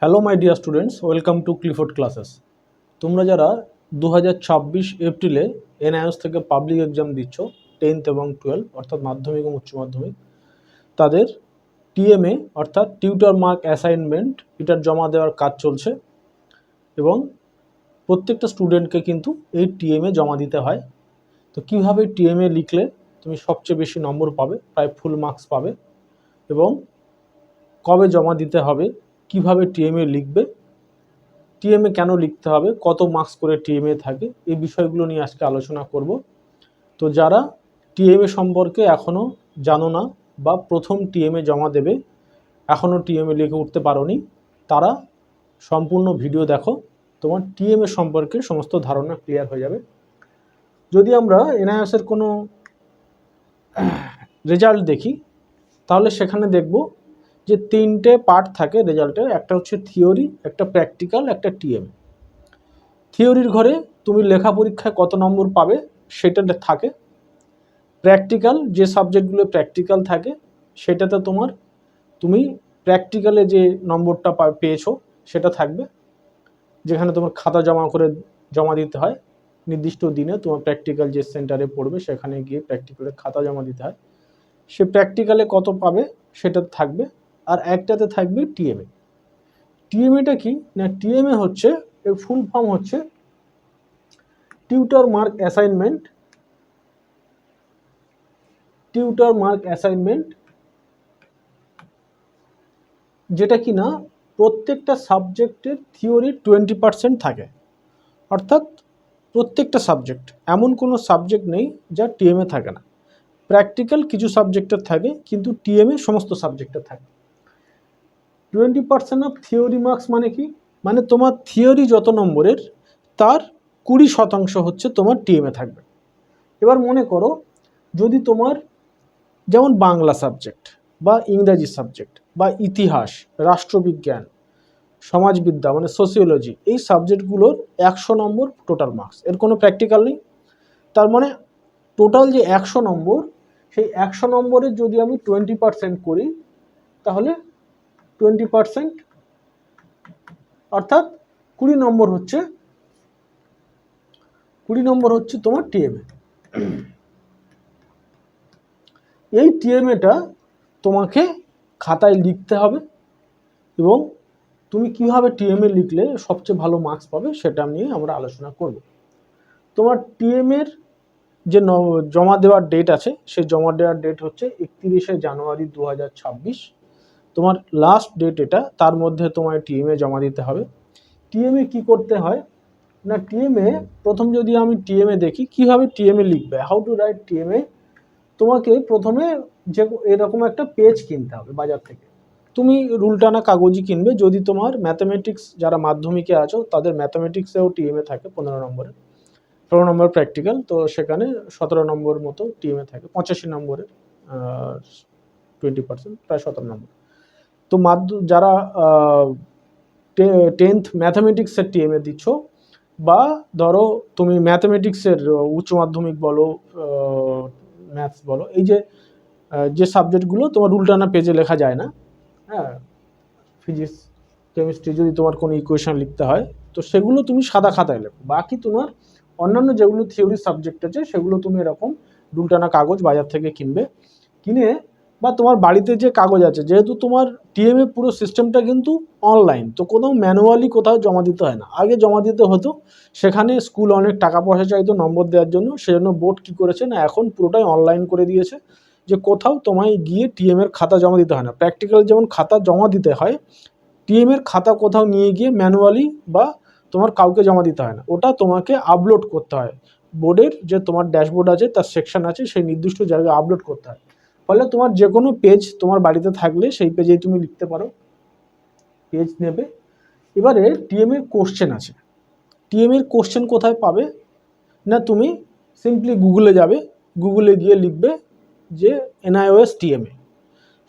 Hello my dear students, welcome to Clifford classes. তোমরা যারা 2026 এপ্রিলে এনআইএস থেকে পাবলিক এক্সাম দিচ্ছ 10th এবং 12 অর্থাৎ মাধ্যমিক এবং উচ্চ মাধ্যমিক, তাদের টিএমএ অর্থাৎ টিউটর মার্ক অ্যাসাইনমেন্ট এটার জমা দেওয়ার কাজ চলছে এবং প্রত্যেকটা স্টুডেন্টকে কিন্তু এই টিএমএ জমা দিতে হয়। তো কীভাবে টিএমএ লিখলে তুমি সবচেয়ে বেশি নম্বর পাবে, প্রায় ফুল মার্কস পাবে, এবং কবে জমা দিতে হবে, কিভাবে টিএমএ লিখবে, টিএমএ কেন লিখতে হবে, কত মার্কস করে টিএমএ থাকে, এই বিষয়গুলো নিয়ে আজকে আলোচনা করব। তো যারা টিএমএ সম্পর্কে এখনও জানো না বা প্রথম টিএমএ জমা দেবে, এখনও টিএমএ লিখে উঠতে পারোনি, তারা সম্পূর্ণ ভিডিও দেখো, তোমার টিএমএ সম্পর্কে সমস্ত ধারণা ক্লিয়ার হয়ে যাবে। যদি আমরা এনআইএসের কোনো রেজাল্ট দেখি তাহলে সেখানে দেখব যে 3টে পার্ট থাকে রেজাল্টের। একটা হচ্ছে থিওরি, একটা প্র্যাকটিক্যাল, একটা টিএমএ। থিওরির ঘরে তুমি লেখা পরীক্ষায় কত নম্বর পাবে সেটা থাকে। প্র্যাকটিক্যাল, যে সাবজেক্টগুলো প্র্যাকটিক্যাল থাকে সেটাতে তুমি প্র্যাকটিক্যালে যে নম্বরটা পেয়েছো সেটা থাকবে, যেখানে তোমার খাতা জমা দিতে হয় নির্দিষ্ট দিনে। তোমার প্র্যাকটিক্যাল যে সেন্টারে পড়বে সেখানে গিয়ে প্র্যাকটিক্যালের খাতা জমা দিতে হয়, সে প্র্যাকটিক্যালে কত পাবে সেটা থাকবে। আর একটাতে থাকবে টিএমএ। টিএমএটা কি না, টিএমএ হচ্ছে, এর ফুল ফর্ম হচ্ছে tutor mark assignment. Tutor mark assignment যেটা কি না প্রত্যেকটা সাবজেক্টের থিওরি 20% থাকে, অর্থাৎ প্রত্যেকটা সাবজেক্ট, এমন কোনো সাবজেক্ট নেই যা টিএমএ থাকে না। প্র্যাকটিক্যাল কিছু সাবজেক্টের থাকে, কিন্তু টিএমএ সমস্ত সাবজেক্টের থাকে। 20% অফ থিওরি মার্কস মানে কি, মানে তোমার থিওরি যত নম্বরের তার 20% হচ্ছে তোমার টিএমএ থাকবে। এবার মনে করো, যদি তোমার যেমন বাংলা সাবজেক্ট বা ইংরাজি সাবজেক্ট বা ইতিহাস, রাষ্ট্রবিজ্ঞান, সমাজবিদ্যা মানে সোসিওলজি, এই সাবজেক্টগুলোর 100 নম্বর টোটাল মার্কস, এর কোনো প্র্যাকটিক্যাল নেই। তার মানে টোটাল যে 100 নম্বর, সেই 100 নম্বরের যদি আমি 20% করি তাহলে 20% অর্থাৎ 20 নম্বর হচ্ছে তোমার টিএমএ। এই টিএমএটা তোমাকে খাতায় লিখতে হবে, এবং তুমি কিভাবে টিএমএ লিখলে সবচেয়ে ভালো মার্কস পাবে সেটা নিয়ে আমরা আলোচনা করব। তোমার টিএমএর যে জমা দেওয়ার ডেট আছে, সেই জমা দেওয়ার ডেট হচ্ছে 31শে জানুয়ারি 2026। তোমার লাস্ট ডেট এটা, তার মধ্যে তোমার টিএমএ জমা দিতে হবে। টিএমএ কি করতে হয় না, টিএমএ প্রথম যদি আমি টিএমএ দেখি কিভাবে টিএমএ লিখবে, হাউ টু রাইট টিএমএ, তোমাকে প্রথমে যে এরকম একটা পেজ কিনতে হবে বাজার থেকে। তুমি রুল টানা কাগজই কিনবে। যদি তোমার ম্যাথামেটিক্স, যারা মাধ্যমিকে আছো তাদের ম্যাথামেটিক্সেও টিএমএ থাকে 15 নম্বরের, 15 নম্বর প্র্যাকটিক্যাল, তো সেখানে 17 নম্বর মতো টিএমএ থাকে, 85 নম্বরের 20%, প্রায় 17 নম্বর। তো যারা 10th ম্যাথামেটিক্সের টিএমএ দিচ্ছ, বা ধরো তুমি ম্যাথামেটিক্সের উচ্চ মাধ্যমিক বলো, ম্যাথস বলো, এই যে সাবজেক্টগুলো তোমার রুল টানা পেজে লেখা যায় না, হ্যাঁ, ফিজিক্স, কেমিস্ট্রি, যদি তোমার কোনো ইকুয়েশন লিখতে হয় তো সেগুলো তুমি সাদা খাতায় লেখো। বাকি তোমার অন্যান্য যেগুলো থিওরি সাবজেক্ট আছে সেগুলো তুমি এরকম রুল টানা কাগজ বাজার থেকে কিনে, বা তোমার বাড়িতে যে কাগজ আছে, যেহেতু তোমার টিএমএ পুরো সিস্টেমটা কিন্তু অনলাইন, তো কোথাও ম্যানুয়ালি কোথাও জমা দিতে হয় না। আগে জমা দিতে হতো, সেখানে স্কুল অনেক টাকা পয়সা চাইতো নম্বর দেওয়ার জন্য, সেজন্য বোর্ড কী করেছে না এখন পুরোটাই অনলাইন করে দিয়েছে, যে কোথাও তোমায় গিয়ে টিএমএর খাতা জমা দিতে হয় না। প্র্যাকটিক্যাল যেমন খাতা জমা দিতে হয়, টিএমএর খাতা কোথাও নিয়ে গিয়ে ম্যানুয়ালি বা তোমার কাউকে জমা দিতে হয় না, ওটা তোমাকে আপলোড করতে হয়। বোর্ডের যে তোমার ড্যাশবোর্ড আছে, তার সেকশন আছে, সেই নির্দিষ্ট জায়গায় আপলোড করতে হয়। ফলে তোমার যে কোনো পেজ তোমার বাড়িতে থাকলে সেই পেজেই তুমি লিখতে পারো, পেজ নেবে। এবারে টিএমএর কোশ্চেন আছে। টিএমএর কোশ্চেন কোথায় পাবে না, তুমি সিম্পলি গুগলে যাবে, গুগলে গিয়ে লিখবে যে এনআইওএস টিএমএ,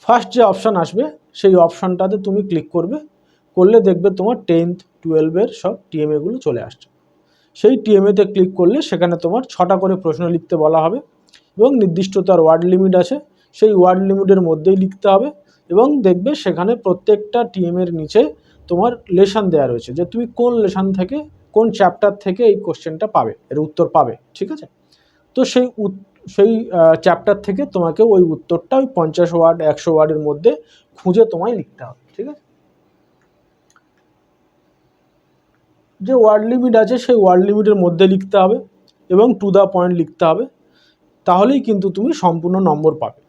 ফার্স্ট যে অপশান আসবে সেই অপশানটাতে তুমি ক্লিক করলে দেখবে তোমার 10th 12-এর সব টিএমএগুলো চলে আসছে। সেই টিএমএতে ক্লিক করলে সেখানে তোমার 6টা করে প্রশ্ন লিখতে বলা হবে, এবং নির্দিষ্ট তার ওয়ার্ড লিমিট আছে, সেই ওয়ার্ড লিমিটের মধ্যেই লিখতে হবে। এবং দেখবে সেখানে প্রত্যেকটা টিএমএর নিচে তোমার লেসন দেওয়া রয়েছে, যে তুমি কোন লেসন থেকে কোন চ্যাপ্টার থেকে এই কোশ্চেনটা পাবে, এর উত্তর পাবে, ঠিক আছে। তো সেই চ্যাপ্টার থেকে তোমাকে ওই উত্তরটা ওই 50 ওয়ার্ড 100 ওয়ার্ডের মধ্যে খুঁজে তোমায় লিখতে হবে, ঠিক আছে। যে ওয়ার্ড লিমিট আছে সেই ওয়ার্ড লিমিটের মধ্যে লিখতে হবে এবং টু দ্য পয়েন্ট লিখতে হবে, তাহলেই কিন্তু তুমি সম্পূর্ণ নম্বর পাবে।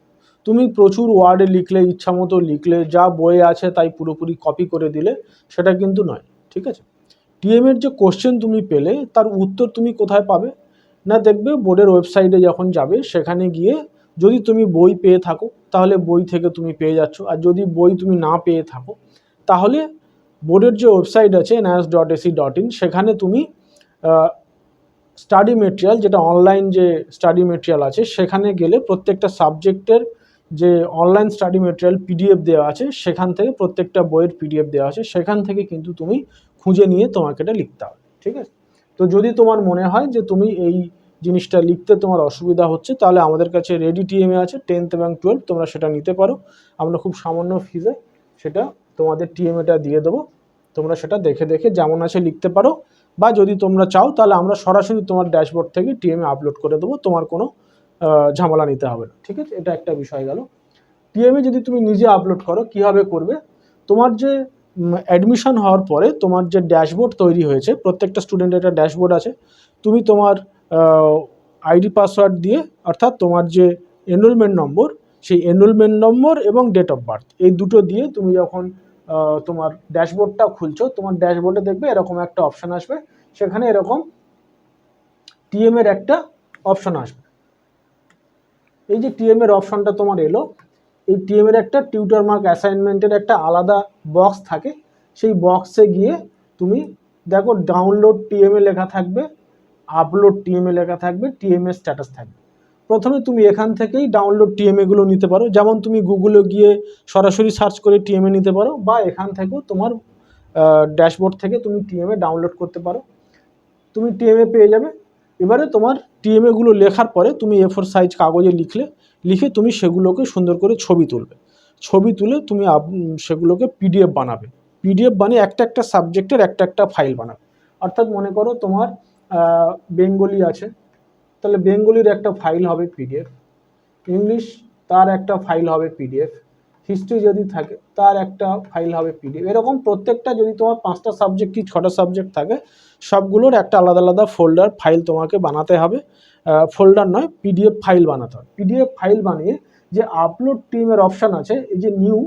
তুমি প্রচুর ওয়ার্ডে লিখলে, ইচ্ছামতো লিখলে, যা বইয়ে আছে তাই পুরোপুরি কপি করে দিলে, সেটা কিন্তু নয়, ঠিক আছে। টিএমের যে কোশ্চেন তুমি পেলে তার উত্তর তুমি কোথায় পাবে না, দেখবে বোর্ডের ওয়েবসাইটে যখন যাবে সেখানে গিয়ে যদি তুমি বই পেয়ে থাকো তাহলে বই থেকে তুমি পেয়ে যাচ্ছ, আর যদি বই তুমি না পেয়ে থাকো তাহলে বোর্ডের যে ওয়েবসাইট আছে nas.ac.in, সেখানে তুমি স্টাডি মেটেরিয়াল, যেটা অনলাইন যে স্টাডি মেটেরিয়াল আছে, সেখানে গেলে প্রত্যেকটা সাবজেক্টের যে অনলাইন স্টাডি মেটেরিয়াল পিডিএফ দেওয়া আছে, সেখান থেকে প্রত্যেকটা বইয়ের পিডিএফ দেওয়া আছে, সেখান থেকে কিন্তু তুমি খুঁজে নিয়ে তোমাকে এটা লিখতে হবে, ঠিক আছে। তো যদি তোমার মনে হয় যে তুমি এই জিনিসটা লিখতে তোমার অসুবিধা হচ্ছে, তাহলে আমাদের কাছে রেডি টিএমএ আছে 10th এবং 12th, তোমরা সেটা নিতে পারো। আমরা খুব সামান্য ফিজে সেটা তোমাদের টিএমএটা দিয়ে দেবো, তোমরা সেটা দেখে দেখে যেমন আছে লিখতে পারো, বা যদি তোমরা চাও তাহলে আমরা সরাসরি তোমার ড্যাশবোর্ড থেকে টিএমএ আপলোড করে দেবো, তোমার কোনো ঝামেলা নিতে হবে না, ঠিক আছে। এটা একটা বিষয় গেল। টিএমএ যদি তুমি নিজে আপলোড করো, কীভাবে করবে, তোমার যে অ্যাডমিশন হওয়ার পরে তোমার যে ড্যাশবোর্ড তৈরি হয়েছে, প্রত্যেকটা স্টুডেন্টের একটা ড্যাশবোর্ড আছে, তুমি তোমার আইডি পাসওয়ার্ড দিয়ে, অর্থাৎ তোমার যে এনরোলমেন্ট নম্বর, সেই এনরোলমেন্ট নম্বর এবং ডেট অফ বার্থ, এই দুটো দিয়ে তুমি যখন তোমার ড্যাশবোর্ডটা খুলছো, তোমার ড্যাশবোর্ডে দেখবে এরকম একটা অপশান আসবে, সেখানে এরকম টিএমের একটা অপশান আসবে। এই যে টিএমের অপশানটা তোমার এলো, এই টিএমের একটা টিউটর মার্ক অ্যাসাইনমেন্টের একটা আলাদা বক্স থাকে, সেই বক্সে গিয়ে তুমি দেখো ডাউনলোড টিএমএ লেখা থাকবে, আপলোড টিএমএ লেখা থাকবে, টিএমএ স্ট্যাটাস থাকবে। প্রথমে তুমি এখান থেকেই ডাউনলোড টিএমএগুলো নিতে পারো, যেমন তুমি গুগলে গিয়ে সরাসরি সার্চ করে টিএমএ নিতে পারো, বা এখান থেকেও তোমার ড্যাশবোর্ড থেকে তুমি টিএমএ ডাউনলোড করতে পারো, তুমি টিএমএ পেয়ে যাবে। এবারে তোমার টিএমএগুলো লেখার পরে তুমি A4 সাইজ কাগজে লিখে তুমি সেগুলোকে সুন্দর করে ছবি তুলবে, ছবি তুলে তুমি সেগুলোকে পিডিএফ বানাবে, পিডিএফ বানিয়ে একটা সাবজেক্টের একটা ফাইল বানাবে। অর্থাৎ মনে করো তোমার বেঙ্গলি আছে, তাহলে বেঙ্গলির একটা ফাইল হবে পিডিএফ, ইংলিশ তার একটা ফাইল হবে পিডিএফ, হিস্ট্রি যদি থাকে তার একটা ফাইল হবে পিডিএফ। এরকম প্রত্যেকটা, যদি তোমার 5টা সাবজেক্ট কি 6টা সাবজেক্ট থাকে, সবগুলোর একটা আলাদা আলাদা ফোল্ডার ফাইল তোমাকে বানাতে হবে, ফোল্ডার নয়, পিডিএফ ফাইল বানাতে হবে। পিডিএফ ফাইল বানিয়ে যে আপলোড টিএমের অপশান আছে, এই যে নিউ,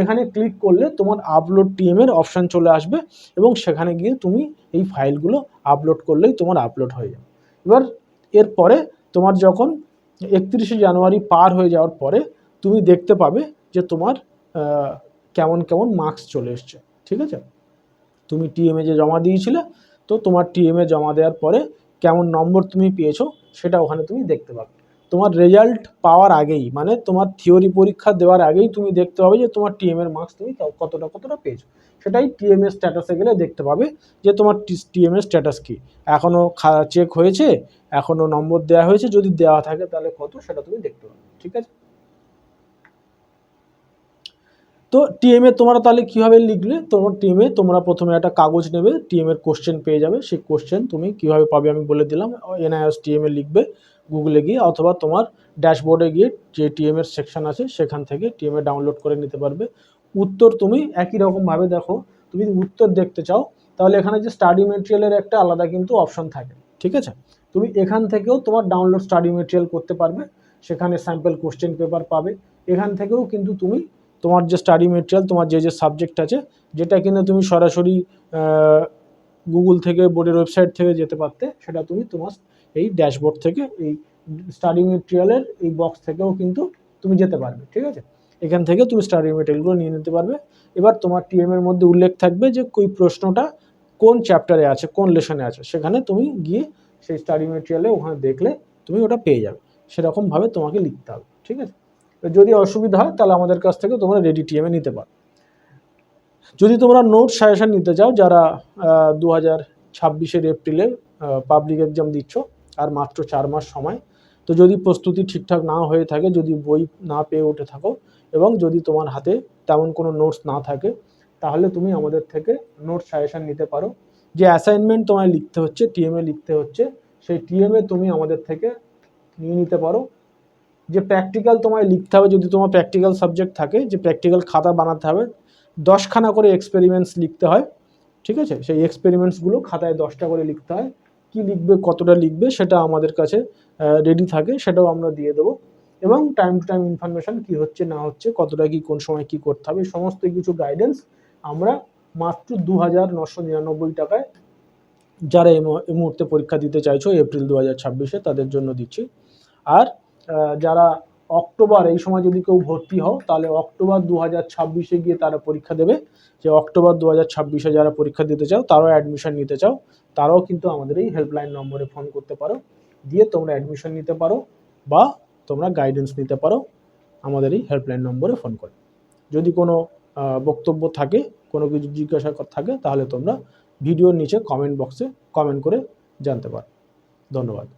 এখানে ক্লিক করলে তোমার আপলোড টিএমের অপশান চলে আসবে, এবং সেখানে গিয়ে তুমি এই ফাইলগুলো আপলোড করলেই তোমার আপলোড হয়ে যাবে। এবার এরপরে তোমার যখন 31শে জানুয়ারি পার হয়ে যাওয়ার পরে তুমি দেখতে পাবে যে তোমার কেমন কেমন মার্কস চলে এসছে, ঠিক আছে। তুমি টিএমএ যে জমা দিয়েছিলে, তো তোমার টিএমএ জমা দেওয়ার পরে কেমন নম্বর তুমি পেয়েছো সেটা ওখানে তুমি দেখতে পাবে। তোমার রেজাল্ট পাওয়ার আগেই, মানে তোমার থিওরি পরীক্ষা দেওয়ার আগেই তুমি দেখতে পাবে যে তোমার টিএমএর মার্কস তুমি কতটা পেয়েছো। সেটাই টিএমএ স্ট্যাটাসে গেলে দেখতে পাবে যে তোমার টিএমএ স্ট্যাটাস কি, এখনও চেক হয়েছে, এখনও নম্বর দেওয়া হয়েছে, যদি দেওয়া থাকে তাহলে কত, সেটা তুমি দেখতে পাবে, ঠিক আছে। তো টিএমএ তোমরা তাহলে কীভাবে লিখলে, তোমার টিএমএ তোমরা প্রথমে একটা কাগজ নেবে, টিএমএর কোশ্চেন পেয়ে যাবে, সেই কোশ্চেন তুমি কীভাবে পাবে আমি বলে দিলাম, NIOS টিএমএ লিখবে গুগলে গিয়ে, অথবা তোমার ড্যাশবোর্ডে গিয়ে যে টিএমএর সেকশন আছে সেখান থেকে টিএমএ ডাউনলোড করে নিতে পারবে। উত্তর তুমি একই রকমভাবে দেখো, তুমি উত্তর দেখতে চাও তাহলে এখানে যে স্টাডি মেটেরিয়ালের একটা আলাদা কিন্তু অপশন থাকে, ঠিক আছে। তুমি এখান থেকেও তোমার ডাউনলোড স্টাডি মেটেরিয়াল করতে পারবে, সেখানে স্যাম্পল কোশ্চেন পেপার পাবে, এখান থেকেও কিন্তু তুমি তোমার যে স্টাডি মেটেরিয়াল, তোমার যে সাবজেক্ট আছে, যেটা কিনা তুমি সরাসরি গুগল থেকে, বোর্ডের ওয়েবসাইট থেকে যেতে পারতে, সেটা তুমি তোমার এই ড্যাশবোর্ড থেকে, এই স্টাডি মেটেরিয়ালের এই বক্স থেকেও কিন্তু তুমি যেতে পারবে, ঠিক আছে। এখান থেকে তুমি স্টাডি মেটেরিয়ালগুলো নিয়ে নিতে পারবে। এবার তোমার টিএমের মধ্যে উল্লেখ থাকবে যে ওই প্রশ্নটা কোন চ্যাপ্টারে আছে, কোন লেসনে আছে, সেখানে তুমি গিয়ে সেই স্টাডি মেটেরিয়ালে ওখানে দেখলে তুমি ওটা পেয়ে যাবে, সেরকমভাবে তোমাকে লিখতে হবে, ঠিক আছে। যদি অসুবিধা হয় তাহলে আমাদের কাছ থেকে তোমরা রেডি টিএমএ নিতে পারো। যদি তোমরা নোট সাজেশন নিতে চাও, যারা 2026 এপ্রিলে পাবলিক এক্সাম দিচ্ছ, আর মাত্র 4 মাস সময়, তো যদি প্রস্তুতি ঠিকঠাক না হয়ে থাকে, যদি বই না পেয়ে উঠে থাকো, এবং যদি তোমার হাতে তেমন কোনো নোটস না থাকে, তাহলে তুমি আমাদের থেকে নোট সাজেশন নিতে পারো। যে অ্যাসাইনমেন্ট তোমায় লিখতে হচ্ছে, টিএমএ লিখতে হচ্ছে, সেই টিএমএ তুমি আমাদের থেকে নিয়ে নিতে পারো। যে প্র্যাকটিক্যাল তোমায় লিখতে হবে, যদি তোমার প্র্যাকটিক্যাল সাবজেক্ট থাকে, যে প্র্যাকটিক্যাল খাতা বানাতে হবে, 10খানা করে এক্সপেরিমেন্টস লিখতে হয়, ঠিক আছে? সেই এক্সপেরিমেন্টসগুলো খাতায় 10টা করে লিখতে হয়। কি লিখবে, কতটা লিখবে, সেটা আমাদের কাছে রেডি থাকে, সেটাও আমরা দিয়ে দেবো। এবং টাইম টু টাইম ইনফরমেশন কি হচ্ছে না হচ্ছে, কতটা কি কোন সময় কি করতে হবে, সমস্ত কিছু গাইডেন্স আমরা মাত্র 2999 টাকায় যারা এই মুহূর্তে পরীক্ষা দিতে চাইছো এপ্রিল 2026-এ তাদের জন্য দিচ্ছি। আর যারা অক্টোবর এই সময় যদি কেউ ভর্তি হও, তাহলে অক্টোবর 2026-এ গিয়ে তারা পরীক্ষা দেবে। যে অক্টোবর 2026-এ যারা পরীক্ষা দিতে চাও, তারাও অ্যাডমিশন নিতে চাও, তারাও কিন্তু আমাদের এই হেল্পলাইন নম্বরে ফোন করতে পারো, দিয়ে তোমরা অ্যাডমিশন নিতে পারো বা তোমরা গাইডেন্স নিতে পারো আমাদের এই হেল্পলাইন নম্বরে ফোন করে। যদি কোনো বক্তব্য থাকে, কোনো কিছু জিজ্ঞাসা থাকে, তাহলে তোমরা ভিডিওর নিচে কমেন্ট বক্সে কমেন্ট করে জানতে পারো। ধন্যবাদ।